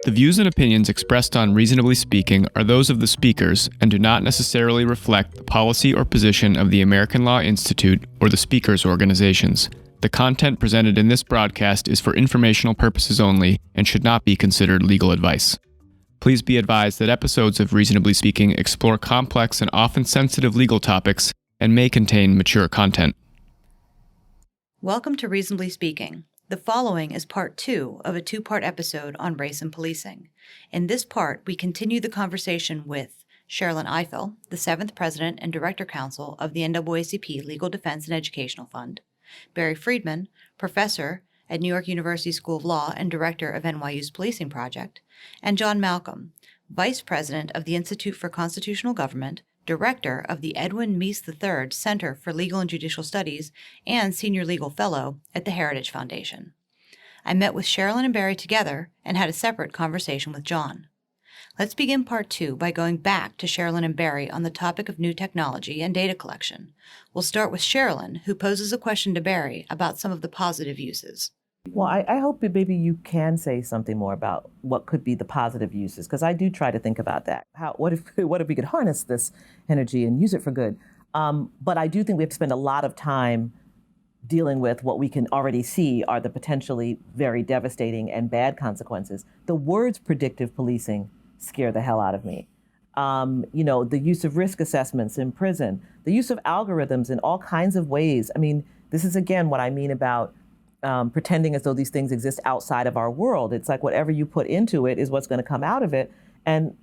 The views and opinions expressed on Reasonably Speaking are those of the speakers and do not necessarily reflect the policy or position of the American Law Institute or the speakers' organizations. The content presented in this broadcast is for informational purposes only and should not be considered legal advice. Please be advised that episodes of Reasonably Speaking explore complex and often sensitive legal topics and may contain mature content. Welcome to Reasonably Speaking. The following is part 2 of a 2-part episode on race and policing. In this part, we continue the conversation with Sherrilyn Ifill, the 7th President and Director Counsel of the NAACP Legal Defense and Educational Fund, Barry Friedman, Professor at New York University School of Law and Director of NYU's Policing Project, and John Malcolm, Vice President of the Institute for Constitutional Government, Director of the Edwin Meese III Center for Legal and Judicial Studies, and Senior Legal Fellow at the Heritage Foundation. I met with Sherrilyn and Barry together and had a separate conversation with John. Let's begin part 2 by going back to Sherrilyn and Barry on the topic of new technology and data collection. We'll start with Sherrilyn, who poses a question to Barry about some of the positive uses. Well, I hope that maybe you can say something more about what could be the positive uses, because I do try to think about that. What if we could harness this energy and use it for good? But I do think we have to spend a lot of time dealing with what we can already see are the potentially very devastating and bad consequences. The words predictive policing scare the hell out of me. The use of risk assessments in prison, the use of algorithms in all kinds of ways. I mean, this is again what I mean about pretending as though these things exist outside of our world. It's like whatever you put into it is what's going to come out of it. And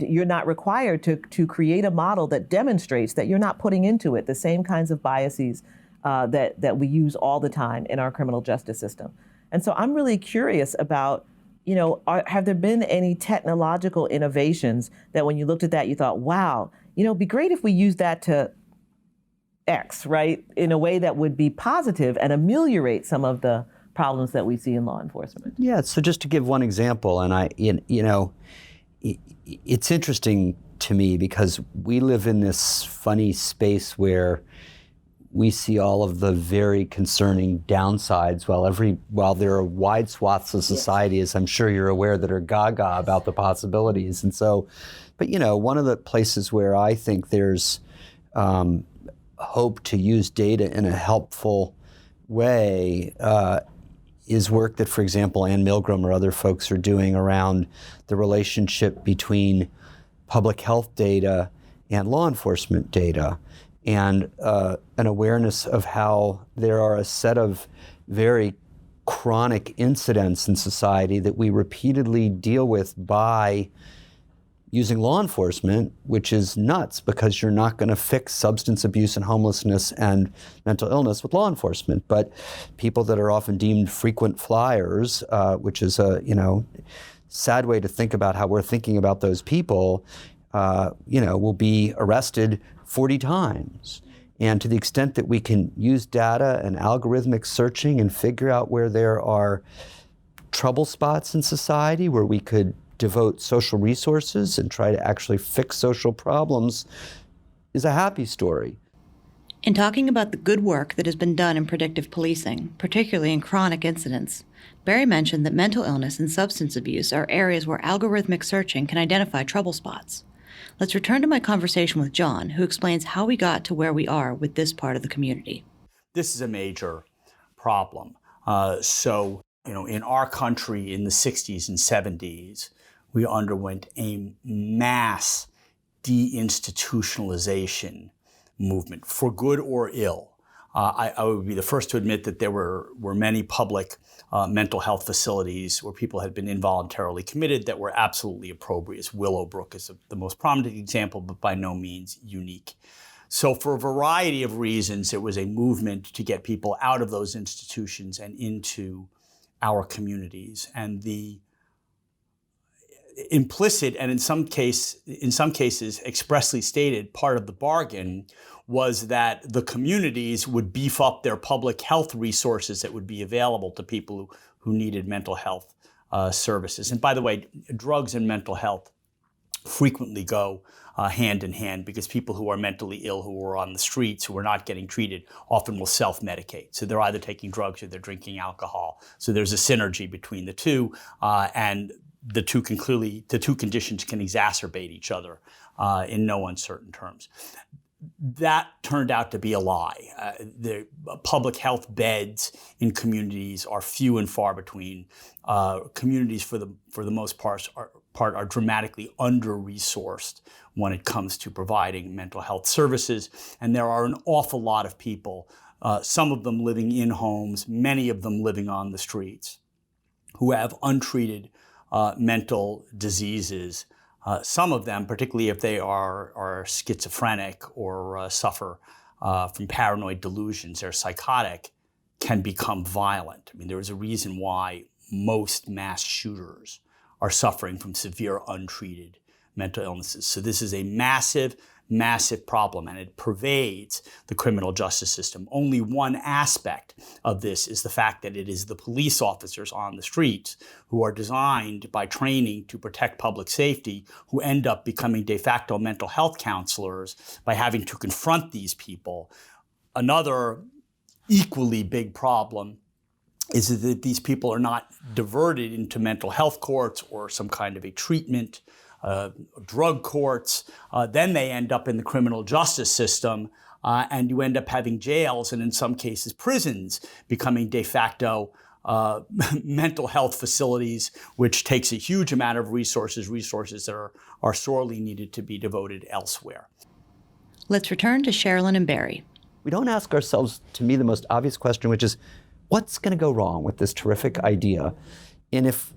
you're not required to create a model that demonstrates that you're not putting into it the same kinds of biases that we use all the time in our criminal justice system. And so I'm really curious about, have there been any technological innovations that when you looked at that, you thought, wow, it'd be great if we used that to X, right, in a way that would be positive and ameliorate some of the problems that we see in law enforcement. Yeah, so just to give one example, and it's interesting to me because we live in this funny space where we see all of the very concerning downsides while there are wide swaths of society, as I'm sure you're aware, that are gaga about the possibilities. And so, but one of the places where I think there's hope to use data in a helpful way is work that, for example, Ann Milgram or other folks are doing around the relationship between public health data and law enforcement data, and an awareness of how there are a set of very chronic incidents in society that we repeatedly deal with by using law enforcement, which is nuts because you're not going to fix substance abuse and homelessness and mental illness with law enforcement. But people that are often deemed frequent flyers, which is a sad way to think about how we're thinking about those people, will be arrested 40 times. And to the extent that we can use data and algorithmic searching and figure out where there are trouble spots in society where we could devote social resources and try to actually fix social problems is a happy story. In talking about the good work that has been done in predictive policing, particularly in chronic incidents, Barry mentioned that mental illness and substance abuse are areas where algorithmic searching can identify trouble spots. Let's return to my conversation with John, who explains how we got to where we are with this part of the community. This is a major problem. In our country in the 60s and 70s, we underwent a mass deinstitutionalization movement, for good or ill. I would be the first to admit that there were many public mental health facilities where people had been involuntarily committed that were absolutely opprobrious. Willowbrook is the most prominent example, but by no means unique. So for a variety of reasons, it was a movement to get people out of those institutions and into our communities. And the implicit and in some cases expressly stated part of the bargain was that the communities would beef up their public health resources that would be available to people who needed mental health services. And by the way, drugs and mental health frequently go hand in hand, because people who are mentally ill, who are on the streets, who are not getting treated, often will self-medicate. So they're either taking drugs or they're drinking alcohol. So there's a synergy between the two, and the two conditions can exacerbate each other in no uncertain terms. That turned out to be a lie. The public health beds in communities are few and far between. Communities, for the most part, are dramatically under-resourced when it comes to providing mental health services, and there are an awful lot of people, some of them living in homes, many of them living on the streets, who have untreated mental diseases. Some of them, particularly if they are schizophrenic or suffer from paranoid delusions, they're psychotic, can become violent. I mean, there is a reason why most mass shooters are suffering from severe untreated mental illnesses. So this is a massive, massive problem, and it pervades the criminal justice system. Only one aspect of this is the fact that it is the police officers on the streets who are designed by training to protect public safety who end up becoming de facto mental health counselors by having to confront these people. Another equally big problem is that these people are not diverted into mental health courts or some kind of a treatment drug courts, then they end up in the criminal justice system, and you end up having jails and in some cases prisons becoming de facto mental health facilities, which takes a huge amount of resources that are sorely needed to be devoted elsewhere. Let's return to Sherrilyn and Barry. We don't ask ourselves, to me, the most obvious question, which is, what's going to go wrong with this terrific idea? And if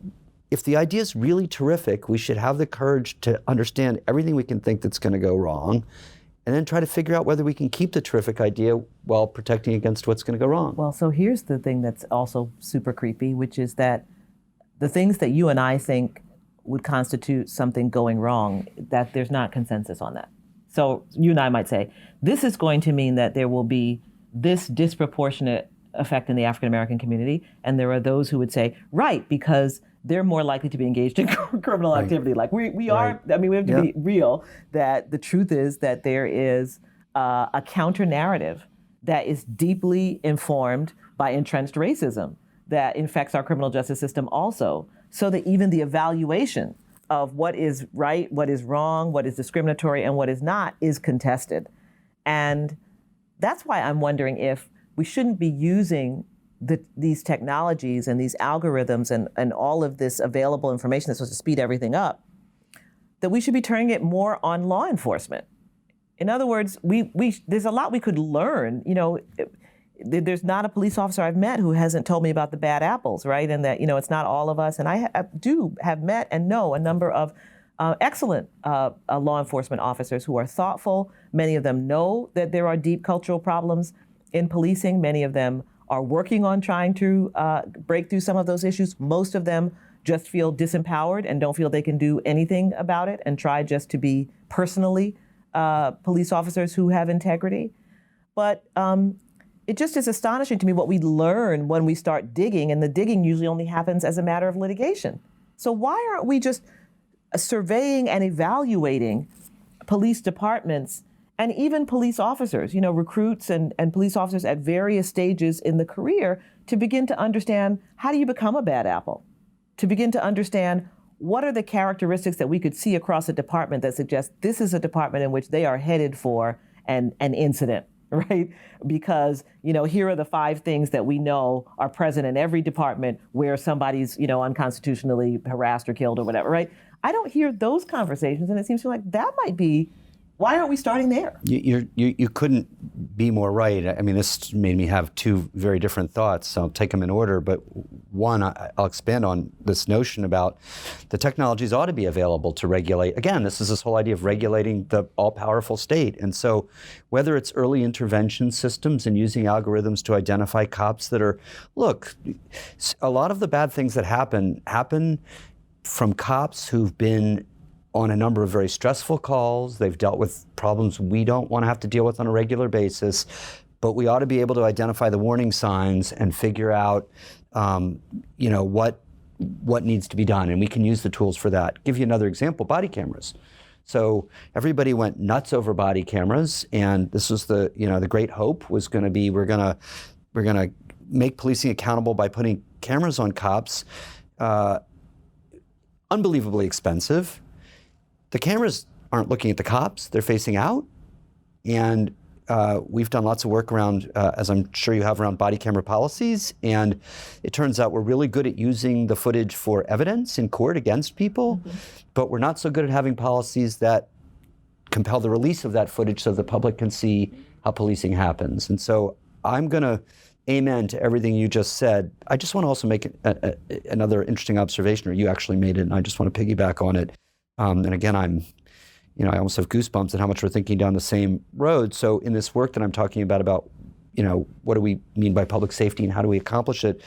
the idea is really terrific, we should have the courage to understand everything we can think that's going to go wrong, and then try to figure out whether we can keep the terrific idea while protecting against what's going to go wrong. Well, so here's the thing that's also super creepy, which is that the things that you and I think would constitute something going wrong, that there's not consensus on that. So you and I might say, this is going to mean that there will be this disproportionate effect in the African American community, and there are those who would say, right, because they're more likely to be engaged in criminal activity. Like we are, I mean, we have to be real that the truth is that there is a counter narrative that is deeply informed by entrenched racism that infects our criminal justice system also, so that even the evaluation of what is right, what is wrong, what is discriminatory, and what is not is contested. And that's why I'm wondering if we shouldn't be using these technologies and these algorithms and all of this available information that's supposed to speed everything up, that we should be turning it more on law enforcement. In other words, there's a lot we could learn. You know, there's not a police officer I've met who hasn't told me about the bad apples, right? And that, you know, it's not all of us. And I do have met and know a number of excellent law enforcement officers who are thoughtful. Many of them know that there are deep cultural problems in policing. Many of them are working on trying to break through some of those issues. Most of them just feel disempowered and don't feel they can do anything about it and try just to be personally police officers who have integrity. But it just is astonishing to me what we learn when we start digging, and the digging usually only happens as a matter of litigation. So why aren't we just surveying and evaluating police departments and even police officers, you know, recruits and police officers at various stages in the career, to begin to understand, how do you become a bad apple? To begin to understand, what are the characteristics that we could see across a department that suggest this is a department in which they are headed for an incident, right? Because, you know, here are the 5 things that we know are present in every department where somebody's, you know, unconstitutionally harassed or killed or whatever, right? I don't hear those conversations, and it seems to me like that might be, why aren't we starting there? You couldn't be more right. I mean, this made me have 2 very different thoughts, so I'll take them in order. But one, I'll expand on this notion about the technologies ought to be available to regulate. Again, this is this whole idea of regulating the all-powerful state. And so whether it's early intervention systems and using algorithms to identify cops that are, look, a lot of the bad things that happen from cops who've been on a number of very stressful calls. They've dealt with problems we don't want to have to deal with on a regular basis, but we ought to be able to identify the warning signs and figure out, you know, what needs to be done, and we can use the tools for that. Give you another example: body cameras. So everybody went nuts over body cameras, and this was the great hope was going to be we're going to make policing accountable by putting cameras on cops. unbelievably expensive. The cameras aren't looking at the cops, they're facing out. And we've done lots of work around, as I'm sure you have, around body camera policies. And it turns out we're really good at using the footage for evidence in court against people, but we're not so good at having policies that compel the release of that footage so the public can see how policing happens. And so I'm going to amen to everything you just said. I just want to also make another interesting observation, or you actually made it, and I just want to piggyback on it. And again, I almost have goosebumps at how much we're thinking down the same road. So in this work that I'm talking about, what do we mean by public safety and how do we accomplish it?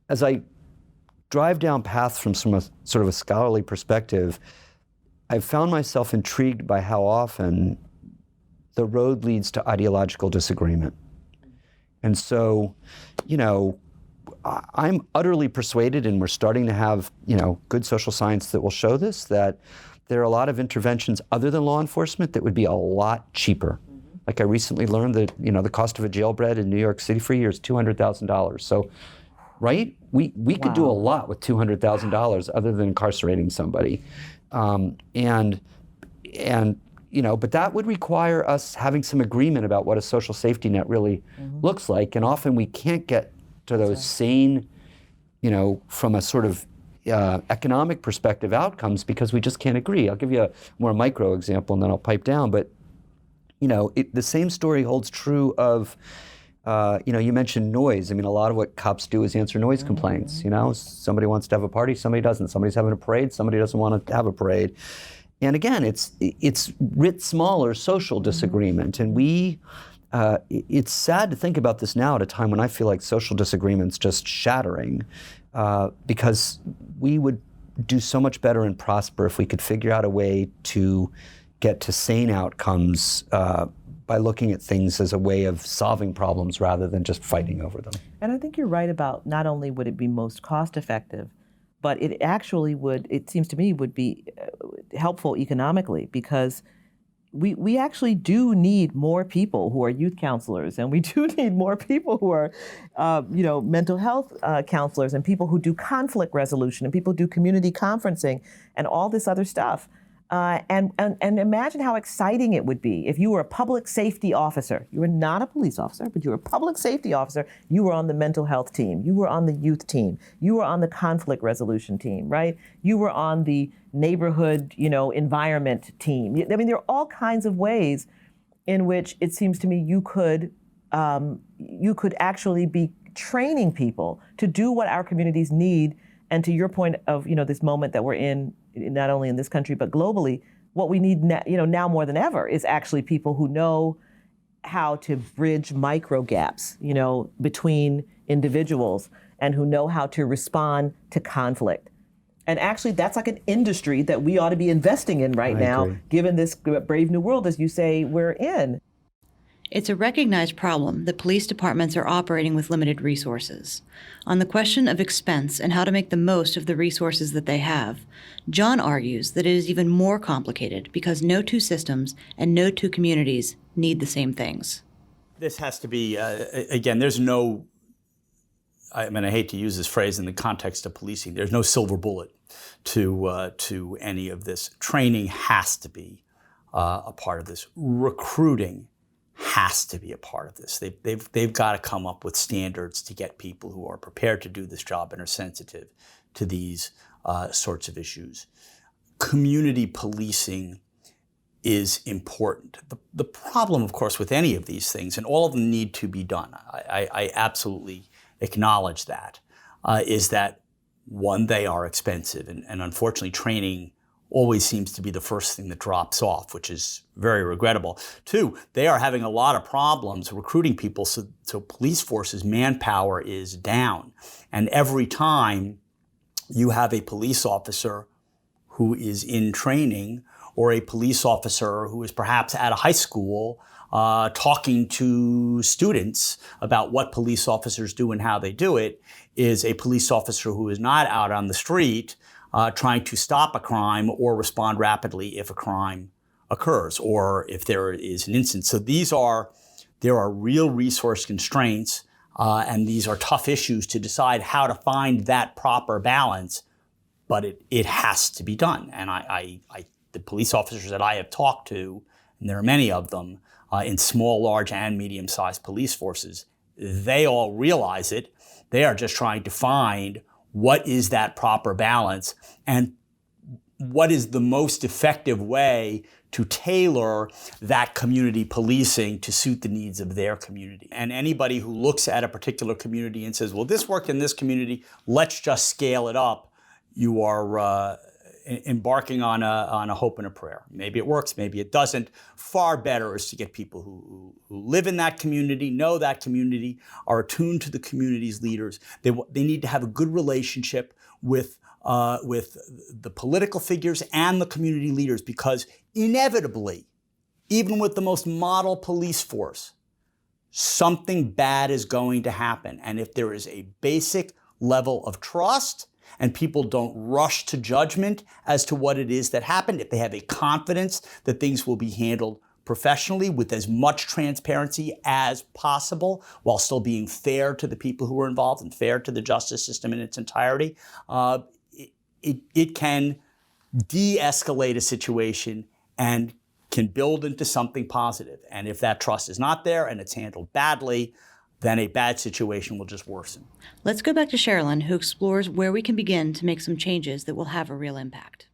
As I drive down paths from sort of a scholarly perspective, I've found myself intrigued by how often the road leads to ideological disagreement. And so, I'm utterly persuaded, and we're starting to have, good social science that will show this, that there are a lot of interventions other than law enforcement that would be a lot cheaper. Like I recently learned that, the cost of a jailbread in New York City for a year is $200,000. So, right? We could do a lot with $200,000 other than incarcerating somebody. But that would require us having some agreement about what a social safety net really looks like. And often we can't get to those sane, from a sort of economic perspective outcomes because we just can't agree. I'll give you a more micro example and then I'll pipe down. But, the same story holds true of, you mentioned noise. I mean, a lot of what cops do is answer noise complaints. Somebody wants to have a party, somebody doesn't. Somebody's having a parade, somebody doesn't want to have a parade. And again, it's writ smaller social disagreement. And it's sad to think about this now at a time when I feel like social disagreement's just shattering, because we would do so much better and prosper if we could figure out a way to get to sane outcomes by looking at things as a way of solving problems rather than just fighting over them. And I think you're right about not only would it be most cost effective, but it actually it seems to me, would be helpful economically, because we actually do need more people who are youth counselors, and we do need more people who are, mental health counselors, and people who do conflict resolution, and people who do community conferencing, and all this other stuff. And imagine how exciting it would be if you were a public safety officer. You were not a police officer, but you were a public safety officer. You were on the mental health team. You were on the youth team. You were on the conflict resolution team, right? You were on the neighborhood, environment team. I mean, there are all kinds of ways in which it seems to me you could actually be training people to do what our communities need. And to your point of, this moment that we're in, not only in this country, but globally, what we need now more than ever is actually people who know how to bridge micro gaps, between individuals, and who know how to respond to conflict. And actually, that's like an industry that we ought to be investing in right now, given this brave new world, as you say, we're in. It's a recognized problem that police departments are operating with limited resources. On the question of expense and how to make the most of the resources that they have, John argues that it is even more complicated because no two systems and no two communities need the same things. This has to be, again, there's no, I hate to use this phrase in the context of policing, there's no silver bullet to any of this. Training has to be a part of this. Recruiting has to be a part of this. They've got to come up with standards to get people who are prepared to do this job and are sensitive to these sorts of issues. Community policing is important. The problem, of course, with any of these things, and all of them need to be done, I absolutely acknowledge that, is that, one, they are expensive, and unfortunately training always seems to be the first thing that drops off, which is very regrettable. Two, they are having a lot of problems recruiting people, so police forces' manpower is down. And every time you have a police officer who is in training, or a police officer who is perhaps at a high school talking to students about what police officers do and how they do it, is a police officer who is not out on the street trying to stop a crime or respond rapidly if a crime occurs or if there is an incident. So there are real resource constraints, and these are tough issues to decide how to find that proper balance. but it has to be done. And the police officers that I have talked to, and there are many of them in small, large, and medium-sized police forces, they all realize it. They are just trying to find what is that proper balance and what is the most effective way to tailor that community policing to suit the needs of their community. And anybody who looks at a particular community and says, well, this worked in this community, let's just scale it up, you are embarking on a hope and a prayer. Maybe it works, maybe it doesn't. Far better is to get people who live in that community, know that community, are attuned to the community's leaders. They need to have a good relationship with the political figures and the community leaders, because inevitably, even with the most model police force, something bad is going to happen. And if there is a basic level of trust and people don't rush to judgment as to what it is that happened, if they have a confidence that things will be handled professionally with as much transparency as possible while still being fair to the people who are involved and fair to the justice system in its entirety, it can de-escalate a situation and can build into something positive. And if that trust is not there and it's handled badly, then a bad situation will just worsen. Let's go back to Sherrilyn, who explores where we can begin to make some changes that will have a real impact.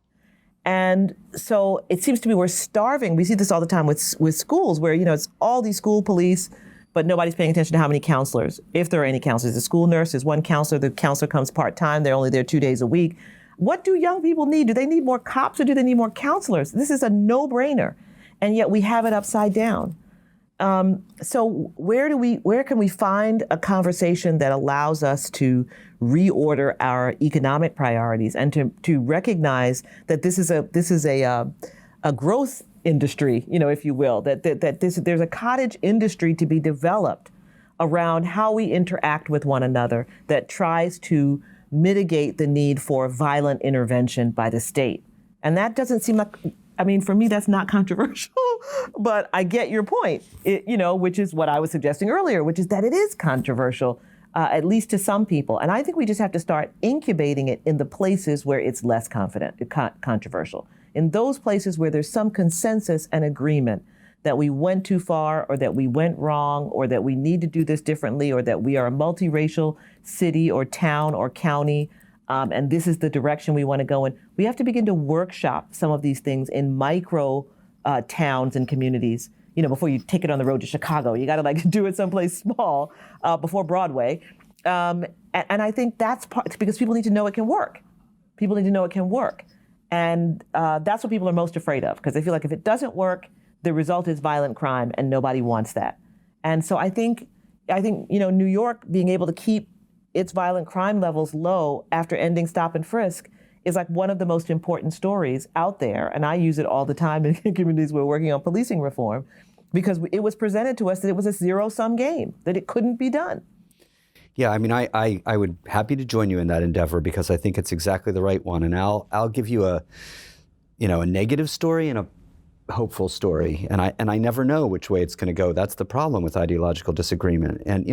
And so it seems to me we're starving. We see this all the time with schools where, it's all these school police, but nobody's paying attention to how many counselors, if there are any counselors. The school nurse is one counselor. The counselor comes part-time. They're only there 2 days a week. What do young people need? Do they need more cops or do they need more counselors? This is a no-brainer. And yet we have it upside down. So where can we find a conversation that allows us to reorder our economic priorities and to recognize that this is a growth industry, if you will, that there's a cottage industry to be developed around how we interact with one another that tries to mitigate the need for violent intervention by the state. And that doesn't seem like, for me, that's not controversial, but I get your point, which is what I was suggesting earlier, which is that it is controversial, at least to some people. And I think we just have to start incubating it in the places where it's less controversial. In those places where there's some consensus and agreement that we went too far or that we went wrong or that we need to do this differently or that we are a multiracial city or town or county, and this is the direction we want to go in. We have to begin to workshop some of these things in micro towns and communities. Before you take it on the road to Chicago, you got to do it someplace small before Broadway. And I think that's because people need to know it can work. People need to know it can work. And that's what people are most afraid of, because they feel like if it doesn't work, the result is violent crime, and nobody wants that. And so I think New York being able to keep its violent crime levels low after ending stop and frisk is one of the most important stories out there. And I use it all the time in communities we're working on policing reform, because it was presented to us that it was a zero-sum game, that it couldn't be done. Yeah, I would happy to join you in that endeavor, because I think it's exactly the right one. And I'll give you a negative story and a hopeful story, and I never know which way it's going to go. That's the problem with ideological disagreement. And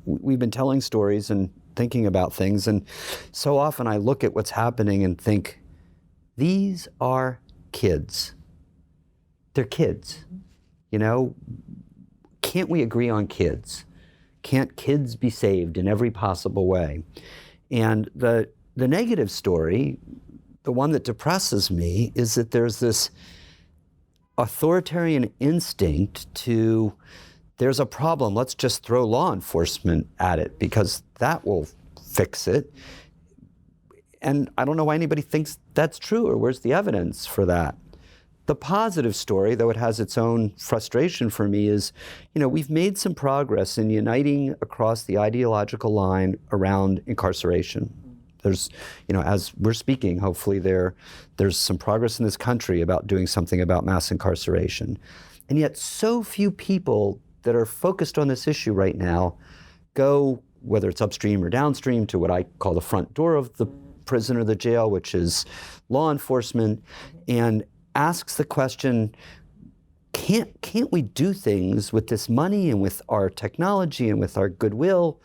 we've been telling stories and thinking about things, and so often I look at what's happening and think, these are kids. They're kids. Can't we agree on kids? Can't kids be saved in every possible way? And the negative story, the one that depresses me, is that there's this authoritarian instinct to, there's a problem, let's just throw law enforcement at it because that will fix it. And I don't know why anybody thinks that's true, or where's the evidence for that. The positive story, though it has its own frustration for me, is, we've made some progress in uniting across the ideological line around incarceration. There's, as we're speaking, hopefully there's some progress in this country about doing something about mass incarceration. And yet so few people that are focused on this issue right now go, whether it's upstream or downstream, to what I call the front door of the prison or the jail, which is law enforcement, and asks the question, can't we do things with this money and with our technology and with our goodwill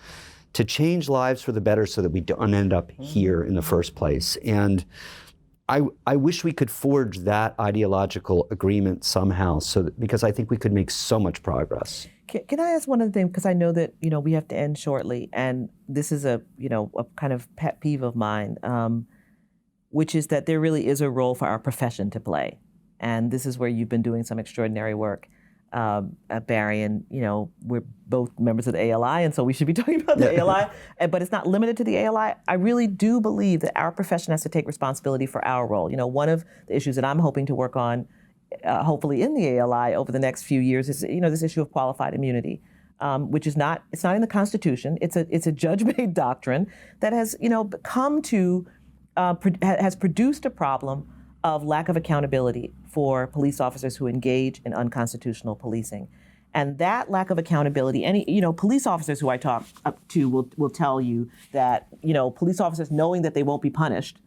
to change lives for the better so that we don't end up here in the first place. And I wish we could forge that ideological agreement somehow, because I think we could make so much progress. Can I ask one other thing? Because I know that we have to end shortly, and this is a kind of pet peeve of mine, which is that there really is a role for our profession to play, and this is where you've been doing some extraordinary work, Barry, and we're both members of the ALI, and so we should be talking about the ALI, but it's not limited to the ALI. I really do believe that our profession has to take responsibility for our role. One of the issues that I'm hoping to work on, hopefully in the ALI over the next few years, is this issue of qualified immunity, which is not in the Constitution. It's a judge-made doctrine that has has produced a problem of lack of accountability for police officers who engage in unconstitutional policing. And that lack of accountability, police officers who I talk to will tell you that, police officers knowing that they won't be punished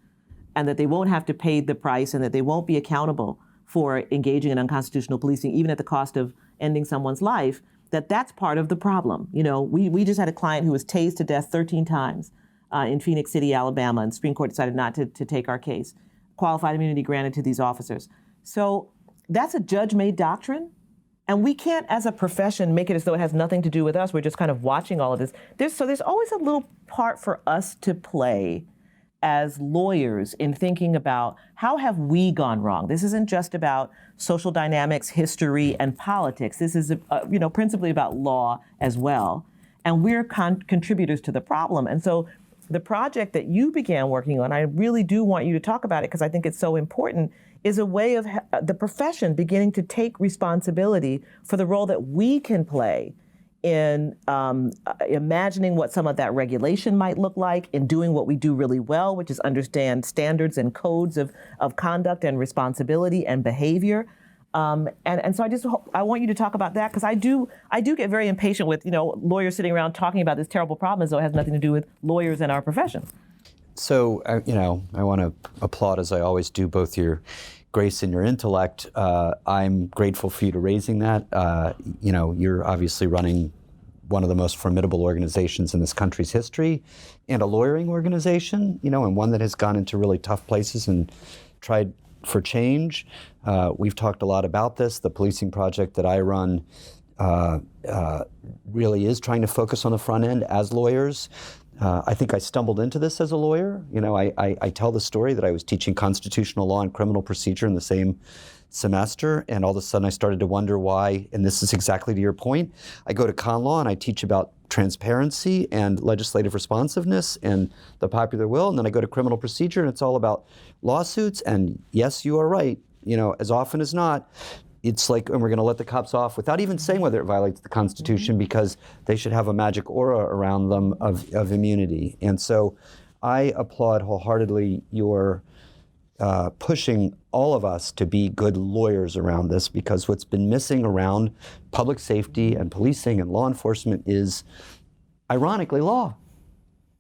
and that they won't have to pay the price and that they won't be accountable for engaging in unconstitutional policing, even at the cost of ending someone's life, that's part of the problem. We just had a client who was tased to death 13 times in Phoenix City, Alabama, and the Supreme Court decided not to take our case. Qualified immunity granted to these officers. So that's a judge-made doctrine, and we can't, as a profession, make it as though it has nothing to do with us. We're just kind of watching all of this. There's always a little part for us to play as lawyers in thinking about how have we gone wrong. This isn't just about social dynamics, history, and politics. This is, principally about law as well, and we're contributors to the problem. And so the project that you began working on, I really do want you to talk about it because I think it's so important, is a way of the profession beginning to take responsibility for the role that we can play in imagining what some of that regulation might look like, in doing what we do really well, which is understand standards and codes of conduct and responsibility and behavior. And so I want you to talk about that, because I do get very impatient with lawyers sitting around talking about this terrible problem as though it has nothing to do with lawyers and our profession. So I want to applaud, as I always do, both your grace and your intellect. I'm grateful for you to raising that. You're obviously running one of the most formidable organizations in this country's history, and a lawyering organization, and one that has gone into really tough places and tried for change. We've talked a lot about this. The policing project that I run really is trying to focus on the front end as lawyers. I think I stumbled into this as a lawyer. I tell the story that I was teaching constitutional law and criminal procedure in the same semester, and all of a sudden I started to wonder why, and this is exactly to your point. I go to con law and I teach about transparency and legislative responsiveness and the popular will, and then I go to criminal procedure and it's all about lawsuits. And yes, you are right, as often as not, it's like, and we're going to let the cops off without even saying whether it violates the Constitution, because they should have a magic aura around them of immunity. And so I applaud wholeheartedly your pushing all of us to be good lawyers around this, because what's been missing around public safety and policing and law enforcement is, ironically, law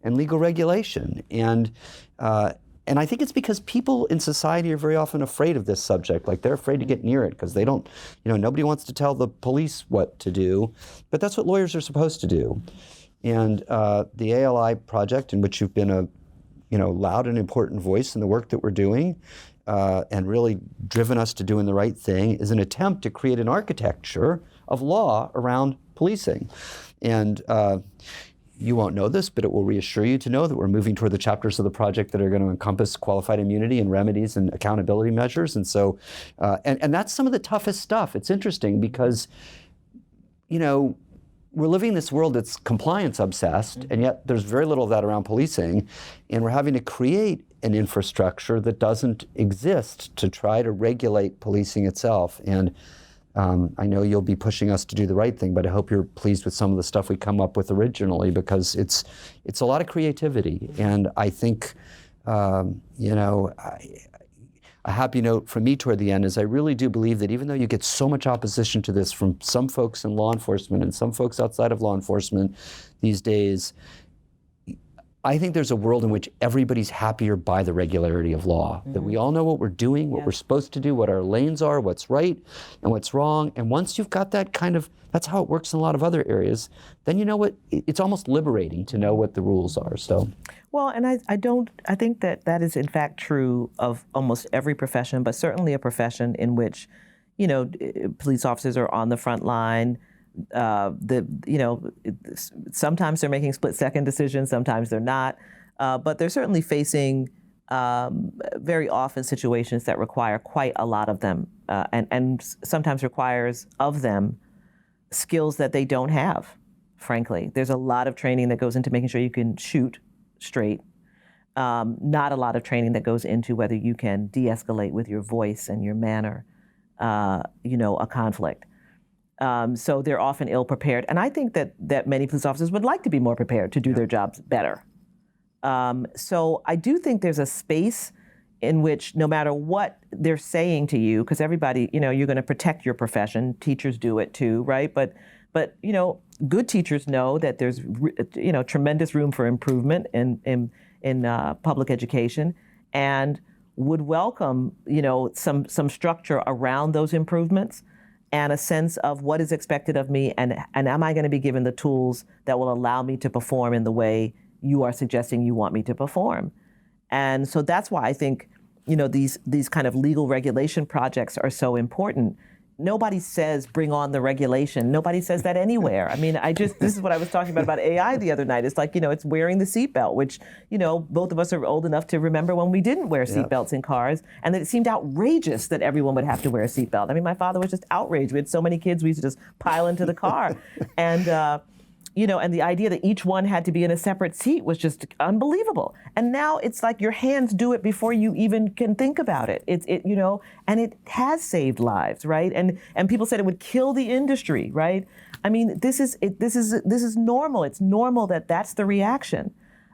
and legal regulation. And I think it's because people in society are very often afraid of this subject. Like, they're afraid to get near it because they don't, nobody wants to tell the police what to do, but that's what lawyers are supposed to do. And the ALI project, in which you've been a loud and important voice in the work that we're doing, and really driven us to doing the right thing, is an attempt to create an architecture of law around policing. And you won't know this, but it will reassure you to know that we're moving toward the chapters of the project that are going to encompass qualified immunity and remedies and accountability measures. And so, and that's some of the toughest stuff. It's interesting because, we're living in this world that's compliance obsessed, and yet there's very little of that around policing. And we're having to create an infrastructure that doesn't exist to try to regulate policing itself. And I know you'll be pushing us to do the right thing, but I hope you're pleased with some of the stuff we come up with originally, because it's a lot of creativity. And I think, a happy note from me toward the end is I really do believe that even though you get so much opposition to this from some folks in law enforcement and some folks outside of law enforcement these days, I think there's a world in which everybody's happier by the regularity of law, that we all know what we're doing, what we're supposed to do, what our lanes are, what's right and what's wrong. And once you've got that that's how it works in a lot of other areas, then you know what, it's almost liberating to know what the rules are. So, well, and I think that is in fact true of almost every profession, but certainly a profession in which, police officers are on the front line. Sometimes they're making split-second decisions, sometimes they're not, but they're certainly facing very often situations that require quite a lot of them, and sometimes requires of them skills that they don't have, frankly. There's a lot of training that goes into making sure you can shoot straight, not a lot of training that goes into whether you can de-escalate with your voice and your manner, a conflict. So they're often ill-prepared. And I think that many police officers would like to be more prepared to do their jobs better. So I do think there's a space in which no matter what they're saying to you, because everybody, you're going to protect your profession. Teachers do it too, right? But good teachers know that there's, tremendous room for improvement in public education, and would welcome, some structure around those improvements, and a sense of what is expected of me, and am I going to be given the tools that will allow me to perform in the way you are suggesting you want me to perform. And so that's why I think, these kind of legal regulation projects are so important. Nobody says bring on the regulation. Nobody says that anywhere. I mean, this is what I was talking about AI the other night. It's like, it's wearing the seatbelt, which, both of us are old enough to remember when we didn't wear seatbelts in cars, and that it seemed outrageous that everyone would have to wear a seatbelt. I mean, my father was just outraged. We had so many kids, we used to just pile into the car. And, and the idea that each one had to be in a separate seat was just unbelievable. And now it's like your hands do it before you even can think about it. And it has saved lives, right? And people said it would kill the industry, right? I mean, this is normal. It's normal that that's the reaction.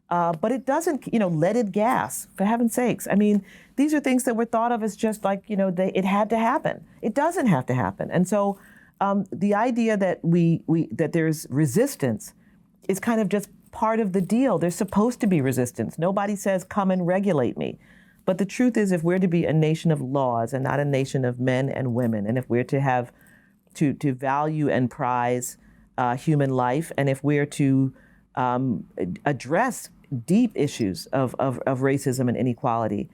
But it doesn't, leaded gas, for heaven's sakes. I mean, these are things that were thought of as just like, it had to happen. It doesn't have to happen. And so the idea that that there's resistance is kind of just part of the deal. There's supposed to be resistance. Nobody says, come and regulate me. But the truth is, if we're to be a nation of laws and not a nation of men and women, and if we're to have to value and prize human life, and if we're to address deep issues of racism and inequality,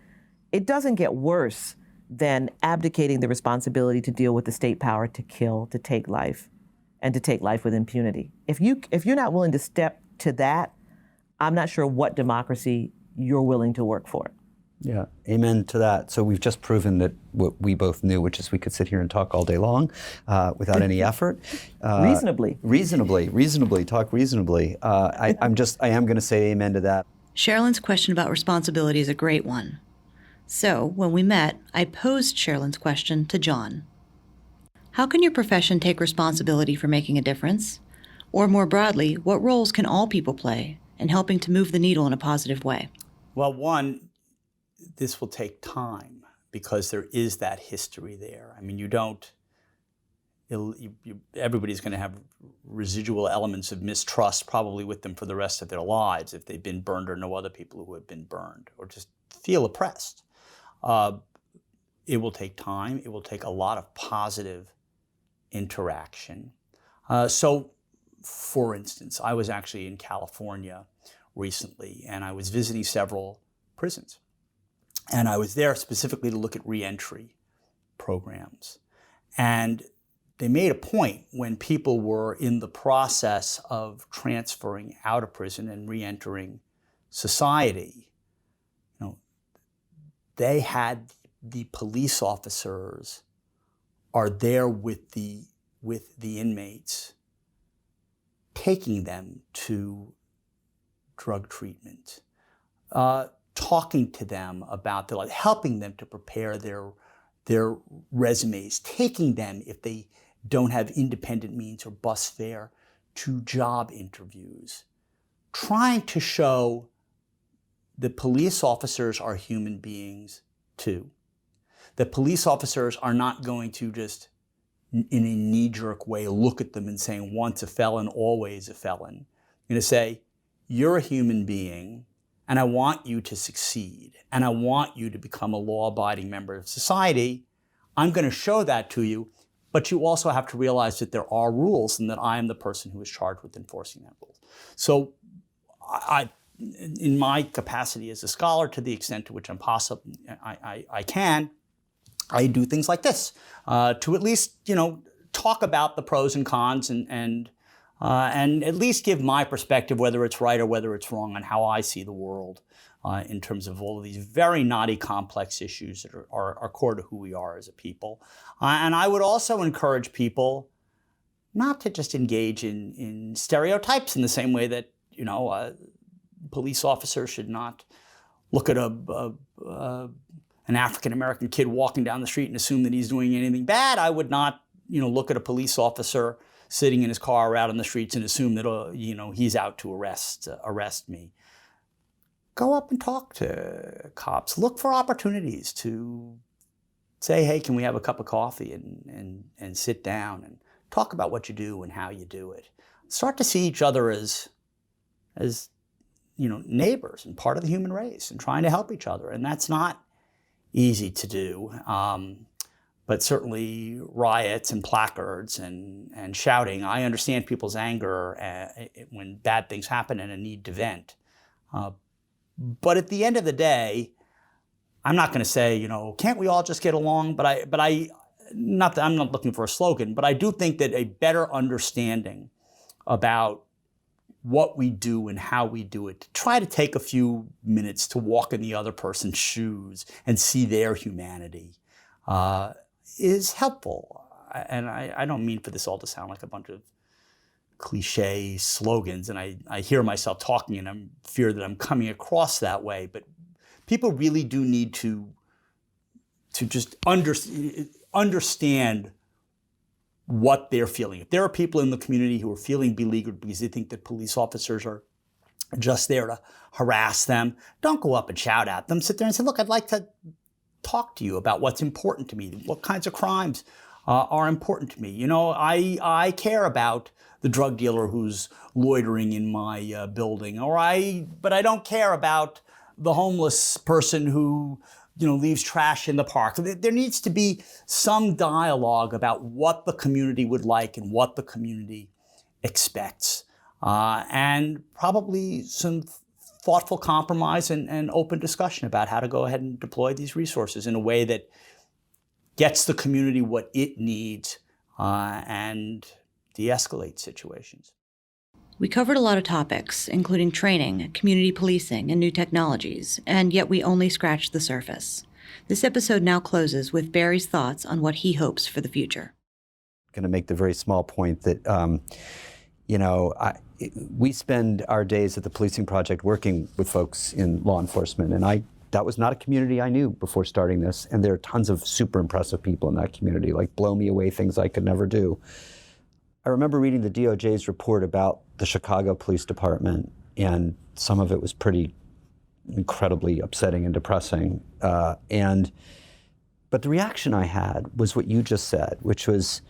it doesn't get worse than abdicating the responsibility to deal with the state power to kill, to take life, and to take life with impunity. If you're not willing to step to that, I'm not sure what democracy you're willing to work for. Yeah, amen to that. So we've just proven that what we both knew, which is we could sit here and talk all day long without any effort. Reasonably, talk reasonably. I am going to say amen to that. Sherrilyn's question about responsibility is a great one. So, when we met, I posed Sherrilyn's question to John. How can your profession take responsibility for making a difference? Or more broadly, what roles can all people play in helping to move the needle in a positive way? Well, one, this will take time because there is that history there. I mean, everybody's going to have residual elements of mistrust probably with them for the rest of their lives if they've been burned or know other people who have been burned or just feel oppressed. It will take time. It will take a lot of positive interaction. So, for instance, I was actually in California recently, and I was visiting several prisons. And I was there specifically to look at reentry programs. And they made a point when people were in the process of transferring out of prison and reentering society, they had the police officers are there with the inmates, taking them to drug treatment, talking to them about their life, helping them to prepare their resumes, taking them, if they don't have independent means or bus fare, to job interviews, trying to show that police officers are human beings too. That police officers are not going to just, in a knee-jerk way, look at them and saying, once a felon, always a felon. You're going to say, you're a human being, and I want you to succeed, and I want you to become a law-abiding member of society. I'm going to show that to you, but you also have to realize that there are rules and that I am the person who is charged with enforcing that rule. So in my capacity as a scholar, to the extent to which I can, I do things like this to at least, talk about the pros and cons and at least give my perspective, whether it's right or whether it's wrong, on how I see the world in terms of all of these very knotty, complex issues that are core to who we are as a people. And I would also encourage people not to just engage in stereotypes in the same way that, police officers should not look at an African-American kid walking down the street and assume that he's doing anything bad. I would not, look at a police officer sitting in his car out on the streets and assume that, he's out to arrest me. Go up and talk to cops. Look for opportunities to say, hey, can we have a cup of coffee and sit down and talk about what you do and how you do it. Start to see each other as neighbors and part of the human race and trying to help each other. And that's not easy to do. But certainly riots and placards and shouting, I understand people's anger when bad things happen and a need to vent. But at the end of the day, I'm not going to say, can't we all just get along? But I'm not looking for a slogan, but I do think that a better understanding about what we do and how we do it, to try to take a few minutes to walk in the other person's shoes and see their humanity, is helpful. And I don't mean for this all to sound like a bunch of cliche slogans, and I hear myself talking and I fear that I'm coming across that way, but people really do need to just understand what they're feeling. If there are people in the community who are feeling beleaguered because they think that police officers are just there to harass them, don't go up and shout at them. Sit there and say, look, I'd like to talk to you about what's important to me. What kinds of crimes are important to me? I care about the drug dealer who's loitering in my building, but I don't care about the homeless person who leaves trash in the park. There needs to be some dialogue about what the community would like and what the community expects, and probably some thoughtful compromise and open discussion about how to go ahead and deploy these resources in a way that gets the community what it needs and de-escalates situations. We covered a lot of topics, including training, community policing, and new technologies, and yet we only scratched the surface. This episode now closes with Barry's thoughts on what he hopes for the future. I'm going to make the very small point that, we spend our days at the Policing Project working with folks in law enforcement, and that was not a community I knew before starting this, and there are tons of super impressive people in that community, like blow me away things I could never do. I remember reading the DOJ's report about the Chicago Police Department, and some of it was pretty incredibly upsetting and depressing. But the reaction I had was what you just said, which was,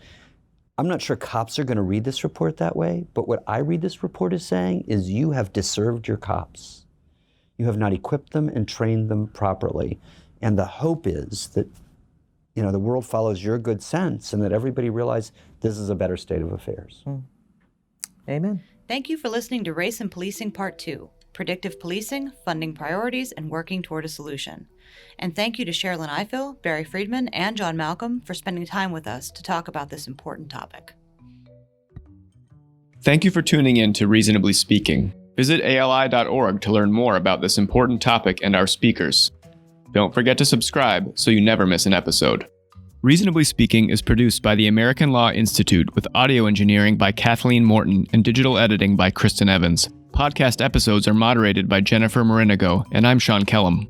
I'm not sure cops are going to read this report that way, but what I read this report as saying is you have disserved your cops. You have not equipped them and trained them properly. And the hope is that the world follows your good sense and that everybody realizes this is a better state of affairs. Amen. Thank you for listening to Race and Policing Part 2, Predictive Policing, Funding Priorities, and Working Toward a Solution. And thank you to Sherrilyn Ifill, Barry Friedman, and John Malcolm for spending time with us to talk about this important topic. Thank you for tuning in to Reasonably Speaking. Visit ali.org to learn more about this important topic and our speakers. Don't forget to subscribe so you never miss an episode. Reasonably Speaking is produced by the American Law Institute with audio engineering by Kathleen Morton and digital editing by Kristen Evans. Podcast episodes are moderated by Jennifer Marinigo, and I'm Sean Kellum.